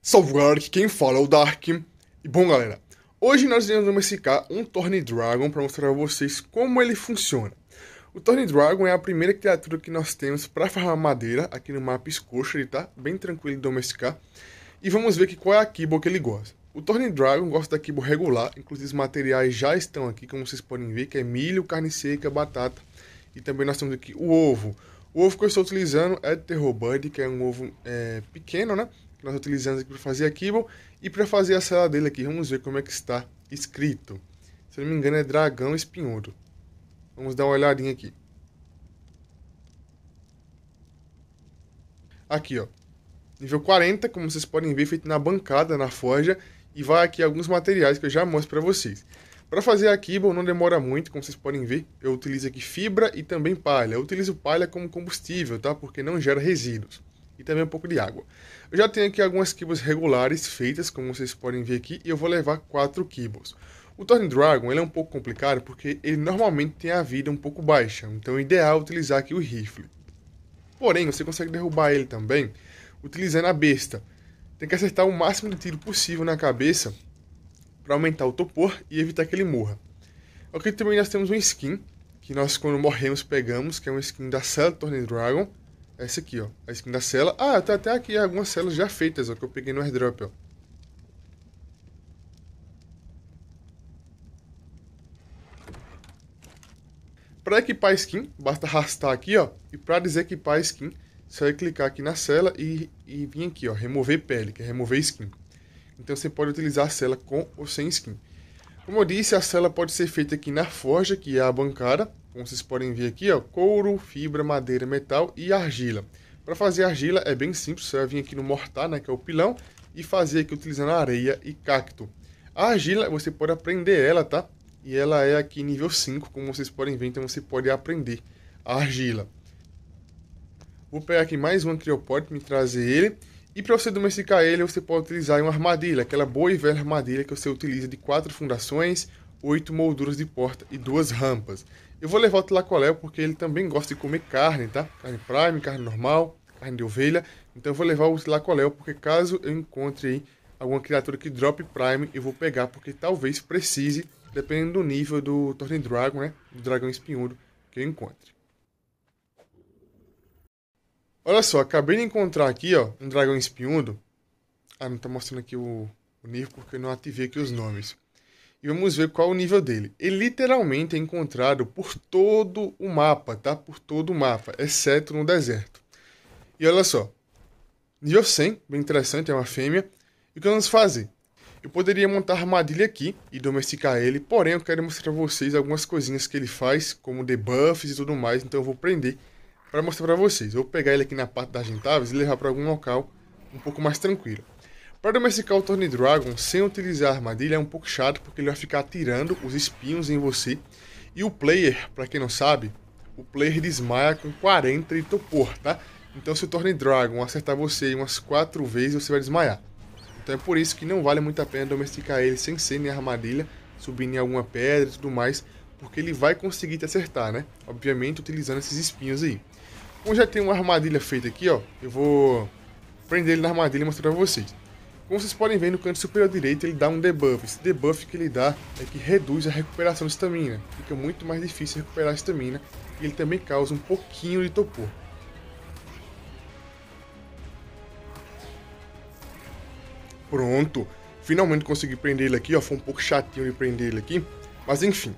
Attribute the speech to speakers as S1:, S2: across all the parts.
S1: Salve galera, aqui quem fala é o Dark. E bom galera, hoje nós iremos domesticar um Thorn Dragon para mostrar a vocês como ele funciona. O Thorn Dragon é a primeira criatura que nós temos para farmar madeira aqui no mapa Scorched, ele tá bem tranquilo de domesticar. E vamos ver aqui qual é a Kibble que ele gosta. O Thorn Dragon gosta da Kibble regular, inclusive os materiais já estão aqui, como vocês podem ver, que é milho, carne seca, batata. E também nós temos aqui o ovo. O ovo que eu estou utilizando é de Terror Bud, que é um ovo pequeno, né? Que nós utilizamos aqui para fazer a Kibble. E para fazer a cela dele aqui, vamos ver como é que está escrito. Se não me engano é dragão espinhudo. Vamos dar uma olhadinha aqui. Aqui, ó. Nível 40, como vocês podem ver, feito na bancada, na forja. E vai aqui alguns materiais que eu já mostro para vocês. Para fazer a Kibble não demora muito, como vocês podem ver. Eu utilizo aqui fibra e também palha. Eu utilizo palha como combustível, tá? Porque não gera resíduos. E também um pouco de água. Eu já tenho aqui algumas Kibbles regulares feitas, como vocês podem ver aqui. E eu vou levar 4 Kibbles. O Thorn Dragon ele é um pouco complicado porque ele normalmente tem a vida um pouco baixa. Então é ideal utilizar aqui o rifle. Porém, você consegue derrubar ele também utilizando a besta. Tem que acertar o máximo de tiro possível na cabeça para aumentar o topor e evitar que ele morra. Aqui também nós temos uma skin, que nós quando morremos pegamos, que é uma skin da cela do Thorn Dragon. Essa aqui, ó, a skin da cela. Ah, tá até aqui algumas celas já feitas, ó, que eu peguei no airdrop, ó. Para equipar a skin, basta arrastar aqui, ó, e para desequipar a skin, só é clicar aqui na cela e vir aqui, ó, remover pele, que é remover skin. Então você pode utilizar a cela com ou sem skin. Como eu disse, a cela pode ser feita aqui na forja, que é a bancada. Como vocês podem ver aqui, ó, couro, fibra, madeira, metal e argila. Para fazer argila é bem simples, você vai vir aqui no mortar, né, que é o pilão, e fazer aqui utilizando areia e cacto. A argila, você pode aprender ela, tá? E ela é aqui nível 5, como vocês podem ver, então você pode aprender a argila. Vou pegar aqui mais um Cryopod, me trazer ele. E para você domesticar ele, você pode utilizar uma armadilha, aquela boa e velha armadilha que você utiliza de 4 fundações, 8 molduras de porta e 2 rampas. Eu vou levar o Tlacoléu porque ele também gosta de comer carne, tá? Carne prime, carne normal, carne de ovelha. Então eu vou levar o Tlacoléu porque caso eu encontre aí alguma criatura que drop prime, eu vou pegar porque talvez precise, dependendo do nível do Thorn Dragon, né? Do dragão espinhudo que eu encontre. Olha só, acabei de encontrar aqui, ó, um dragão espinhudo. Ah, não tá mostrando aqui o nível porque eu não ativei aqui os nomes. E vamos ver qual é o nível dele. Ele literalmente é encontrado por todo o mapa, tá? Por todo o mapa, exceto no deserto. E olha só, nível 100, bem interessante, é uma fêmea. E o que vamos fazer? Eu poderia montar armadilha aqui e domesticar ele, porém eu quero mostrar pra vocês algumas coisinhas que ele faz, como debuffs e tudo mais, então eu vou prender para mostrar para vocês. Eu vou pegar ele aqui na parte das gentáveis e levar para algum local um pouco mais tranquilo. Para domesticar o Thorn Dragon sem utilizar a armadilha é um pouco chato, porque ele vai ficar atirando os espinhos em você. E o player, para quem não sabe, o player desmaia com 40 de topor, tá? Então se o Thorn Dragon acertar você umas 4 vezes, você vai desmaiar. Então é por isso que não vale muito a pena domesticar ele sem ser nem armadilha, subindo em alguma pedra e tudo mais, porque ele vai conseguir te acertar, né? Obviamente utilizando esses espinhos aí. Como já tem uma armadilha feita aqui, ó, eu vou prender ele na armadilha e mostrar pra vocês. Como vocês podem ver no canto superior direito, ele dá um debuff. Esse debuff que ele dá é que reduz a recuperação de estamina. Fica muito mais difícil recuperar a estamina. E ele também causa um pouquinho de topor. Pronto! Finalmente consegui prender ele aqui, ó. Foi um pouco chatinho de prender ele aqui. Mas enfim.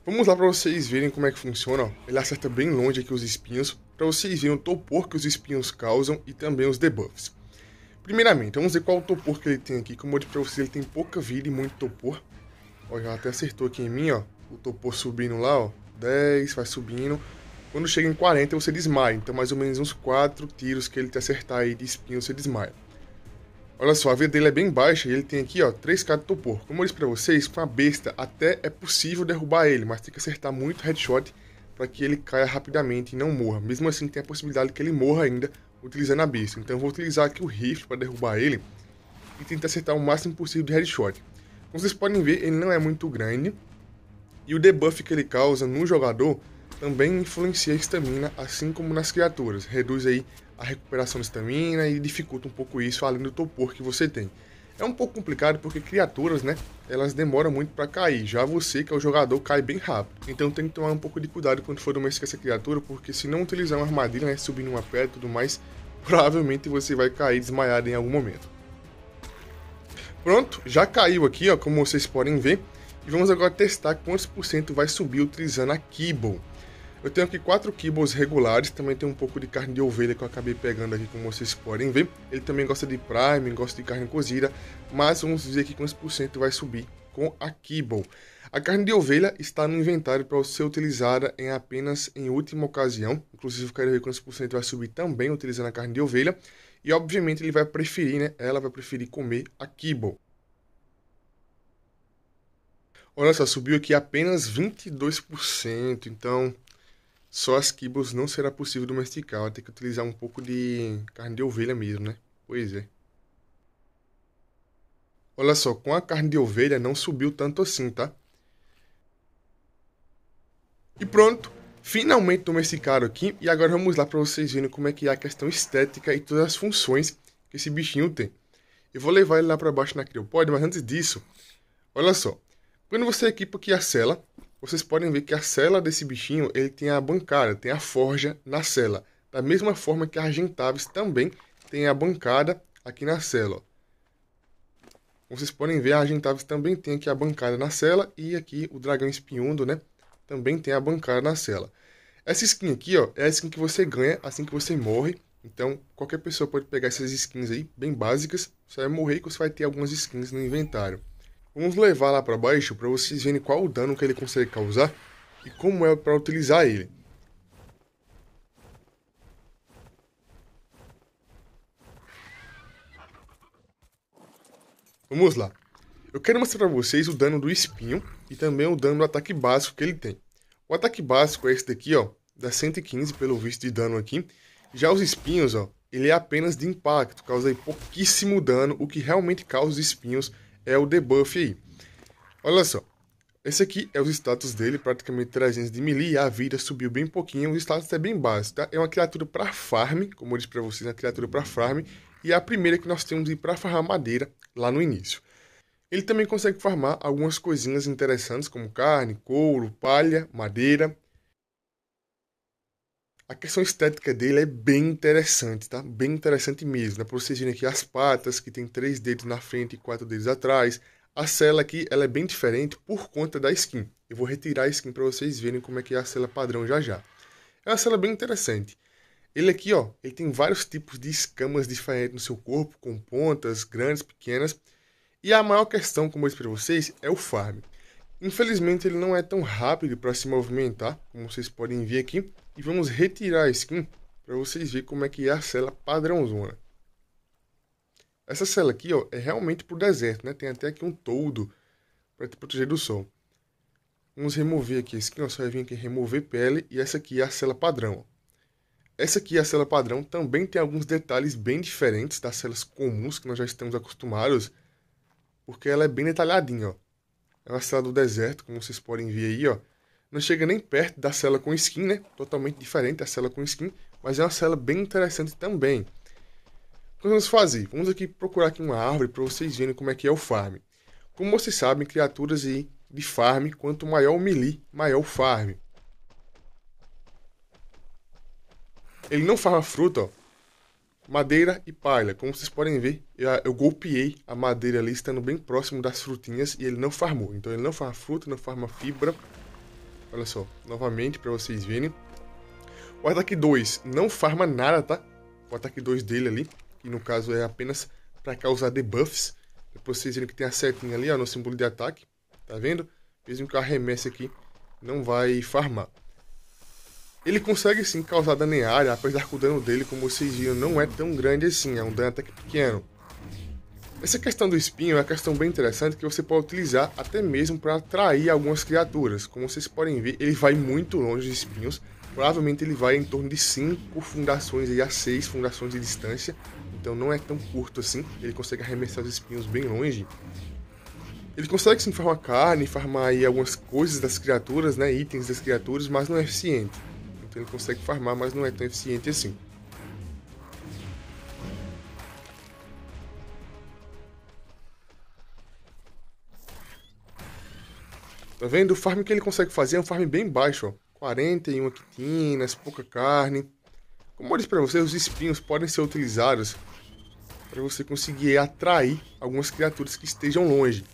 S1: Vamos lá para vocês verem como é que funciona, ó. Ele acerta bem longe aqui os espinhos, para vocês verem o topor que os espinhos causam e também os debuffs. Primeiramente, vamos ver qual o topor que ele tem aqui. Como eu disse para vocês, ele tem pouca vida e muito topor. Ó, já até acertou aqui em mim, ó. O topor subindo lá, ó. 10, vai subindo. Quando chega em 40, você desmaia. Então, mais ou menos uns 4 tiros que ele te acertar aí de espinho, você desmaia. Olha só, a vida dele é bem baixa e ele tem aqui, ó, 3k de topor. Como eu disse pra vocês, com a besta até é possível derrubar ele, mas tem que acertar muito headshot para que ele caia rapidamente e não morra. Mesmo assim, tem a possibilidade que ele morra ainda utilizando a besta. Então eu vou utilizar aqui o rifle para derrubar ele e tentar acertar o máximo possível de headshot. Como vocês podem ver, ele não é muito grande e o debuff que ele causa no jogador também influencia a estamina, assim como nas criaturas. Reduz aí a recuperação de estamina e dificulta um pouco isso, além do torpor que você tem. É um pouco complicado porque criaturas, né, elas demoram muito para cair. Já você, que é o jogador, cai bem rápido. Então tem que tomar um pouco de cuidado quando for domesticar essa criatura, porque se não utilizar uma armadilha, né, subir numa pedra e tudo mais, provavelmente você vai cair desmaiado em algum momento. Pronto, já caiu aqui, ó, como vocês podem ver. E vamos agora testar quantos por cento vai subir utilizando a Kibble. Eu tenho aqui 4 Kibbles regulares, também tem um pouco de carne de ovelha que eu acabei pegando aqui, como vocês podem ver. Ele também gosta de Prime, gosta de carne cozida, mas vamos ver aqui quantos por cento vai subir com a Kibble. A carne de ovelha está no inventário para ser utilizada apenas em última ocasião. Inclusive eu quero ver quantos por cento vai subir também utilizando a carne de ovelha. E obviamente ele vai preferir, né? Ela vai preferir comer a Kibble. Olha só, subiu aqui apenas 22%, então só as Kibbles não será possível domesticar. Vai ter que utilizar um pouco de carne de ovelha mesmo, né? Pois é. Olha só, com a carne de ovelha não subiu tanto assim, tá? E pronto, finalmente domesticaram aqui. E agora vamos lá para vocês verem como é que é a questão estética e todas as funções que esse bichinho tem. Eu vou levar ele lá para baixo na Criopod, mas antes disso, olha só. Quando você equipa aqui a cela, vocês podem ver que a cela desse bichinho, ele tem a bancada, tem a forja na cela. Da mesma forma que a Argentavis também tem a bancada aqui na cela. Ó. Vocês podem ver, a Argentavis também tem aqui a bancada na cela e aqui o dragão espinhudo, né? Também tem a bancada na cela. Essa skin aqui, ó, é a skin que você ganha assim que você morre. Então, qualquer pessoa pode pegar essas skins aí, bem básicas. Você vai morrer e você vai ter algumas skins no inventário. Vamos levar lá para baixo para vocês verem qual o dano que ele consegue causar e como é para utilizar ele. Vamos lá. Eu quero mostrar para vocês o dano do espinho e também o dano do ataque básico que ele tem. O ataque básico é esse daqui, ó, dá 115 pelo visto de dano aqui. Já os espinhos, ó, ele é apenas de impacto, causa aí pouquíssimo dano. O que realmente causa os espinhos é o debuff aí. Olha só, esse aqui é os status dele, praticamente 300 de melee, a vida subiu bem pouquinho, o status é bem básico, tá? É uma criatura para farm, como eu disse para vocês, uma criatura para farm, e é a primeira que nós temos de ir para farmar madeira lá no início. Ele também consegue farmar algumas coisinhas interessantes, como carne, couro, palha, madeira. A questão estética dele é bem interessante, tá? Bem interessante mesmo, dá para vocês verem aqui as patas, que tem 3 dedos na frente e 4 dedos atrás. A cela aqui, ela é bem diferente por conta da skin. Eu vou retirar a skin para vocês verem como é que é a cela padrão já já. É uma cela bem interessante. Ele aqui, ó, ele tem vários tipos de escamas diferentes no seu corpo, com pontas, grandes, pequenas. E a maior questão, como eu disse para vocês, é o farm. Infelizmente, ele não é tão rápido para se movimentar, como vocês podem ver aqui. E vamos retirar a skin para vocês verem como é que é a cela padrãozona. Essa cela aqui, ó, é realmente pro deserto, né? Tem até aqui um toldo para te proteger do sol. Vamos remover aqui a skin, ó, só vai vir aqui remover pele. E essa aqui é a cela padrão, ó. Essa aqui é a cela padrão, também tem alguns detalhes bem diferentes das celas comuns que nós já estamos acostumados. Porque ela é bem detalhadinha, ó. É uma cela do deserto, como vocês podem ver aí, ó. Não chega nem perto da cela com skin, né? Totalmente diferente da cela com skin, mas é uma cela bem interessante também. O que vamos fazer? Vamos aqui procurar aqui uma árvore para vocês verem como é que é o farm. Como vocês sabem, criaturas aí de farm, quanto maior o melee, maior o farm. Ele não farma fruta, ó. Madeira e palha. Como vocês podem ver, eu golpeei a madeira ali, estando bem próximo das frutinhas, e ele não farmou. Então ele não farma fruta, não farma fibra. Olha só, novamente para vocês verem. O ataque 2 não farma nada, tá? O ataque 2 dele ali, que no caso é apenas para causar debuffs. Depois vocês verem que tem a setinha ali, ó, no símbolo de ataque. Tá vendo? Mesmo que eu arremesse aqui, não vai farmar. Ele consegue sim causar dano em área, apesar que o dano dele, como vocês viram, não é tão grande assim, é um dano até que pequeno. Essa questão do espinho é uma questão bem interessante que você pode utilizar até mesmo para atrair algumas criaturas. Como vocês podem ver, ele vai muito longe de espinhos, provavelmente ele vai em torno de 5 fundações a 6 fundações de distância, então não é tão curto assim, ele consegue arremessar os espinhos bem longe. Ele consegue sim farmar carne, farmar aí algumas coisas das criaturas, né, itens das criaturas, mas não é eficiente. Então ele consegue farmar, mas não é tão eficiente assim. Tá vendo? O farm que ele consegue fazer é um farm bem baixo, ó. 41 quitinas, pouca carne. Como eu disse pra você, os espinhos podem ser utilizados para você conseguir atrair algumas criaturas que estejam longe,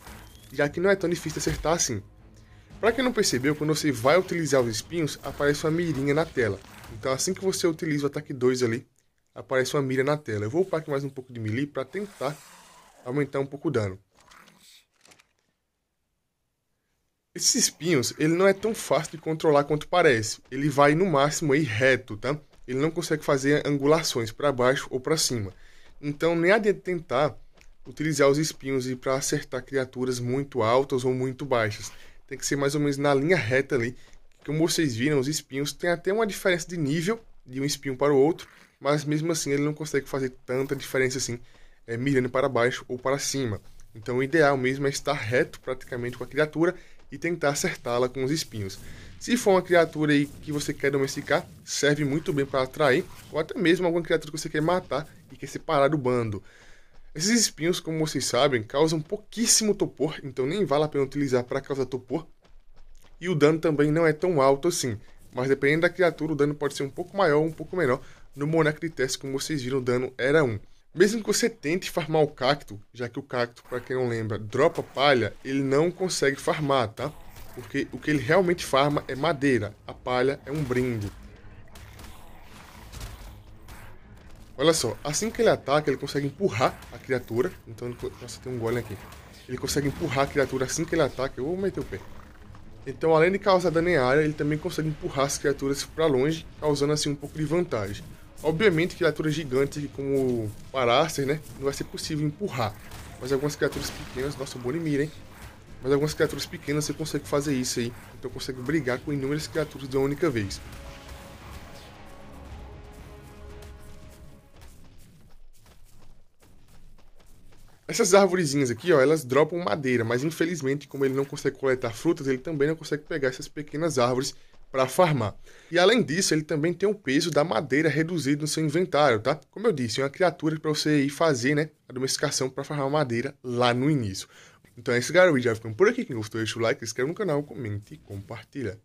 S1: já que não é tão difícil acertar assim. Para quem não percebeu, quando você vai utilizar os espinhos, aparece uma mirinha na tela. Então assim que você utiliza o ataque 2 ali, aparece uma mira na tela. Eu vou upar aqui mais um pouco de melee para tentar aumentar um pouco o dano. Esses espinhos, ele não é tão fácil de controlar quanto parece. Ele vai no máximo aí reto, tá? Ele não consegue fazer angulações para baixo ou para cima. Então nem adianta tentar utilizar os espinhos para acertar criaturas muito altas ou muito baixas. Tem que ser mais ou menos na linha reta ali. Como vocês viram, os espinhos têm até uma diferença de nível de um espinho para o outro, mas mesmo assim ele não consegue fazer tanta diferença assim, mirando para baixo ou para cima. Então o ideal mesmo é estar reto praticamente com a criatura e tentar acertá-la com os espinhos. Se for uma criatura aí que você quer domesticar, serve muito bem para atrair, ou até mesmo alguma criatura que você quer matar e quer separar do bando. Esses espinhos, como vocês sabem, causam pouquíssimo topor, então nem vale a pena utilizar para causar topor. E o dano também não é tão alto assim, mas dependendo da criatura o dano pode ser um pouco maior ou um pouco menor. No boneco de teste, como vocês viram, o dano era 1. Mesmo que você tente farmar o cacto, já que o cacto, para quem não lembra, dropa palha, ele não consegue farmar, tá? Porque o que ele realmente farma é madeira, a palha é um brinde. Olha só, assim que ele ataca, ele consegue empurrar a criatura. Então, nossa, tem um golem aqui. Ele consegue empurrar a criatura assim que ele ataca. Eu vou meter o pé. Então, além de causar dano em área, ele também consegue empurrar as criaturas para longe, causando assim um pouco de vantagem. Obviamente, criaturas gigantes como o Paracer, né, não vai ser possível empurrar. Mas algumas criaturas pequenas, nossa, boa mira, hein? Mas algumas criaturas pequenas você consegue fazer isso aí. Então consegue brigar com inúmeras criaturas de uma única vez. Essas árvorezinhas aqui, ó, elas dropam madeira, mas infelizmente, como ele não consegue coletar frutas, ele também não consegue pegar essas pequenas árvores para farmar. E além disso, ele também tem o peso da madeira reduzido no seu inventário, tá? Como eu disse, é uma criatura para você ir fazer, né, a domesticação para farmar madeira lá no início. Então é isso, galera. O vídeo já ficando por aqui. Quem gostou, deixa o like, se inscreve no canal, comente e compartilha.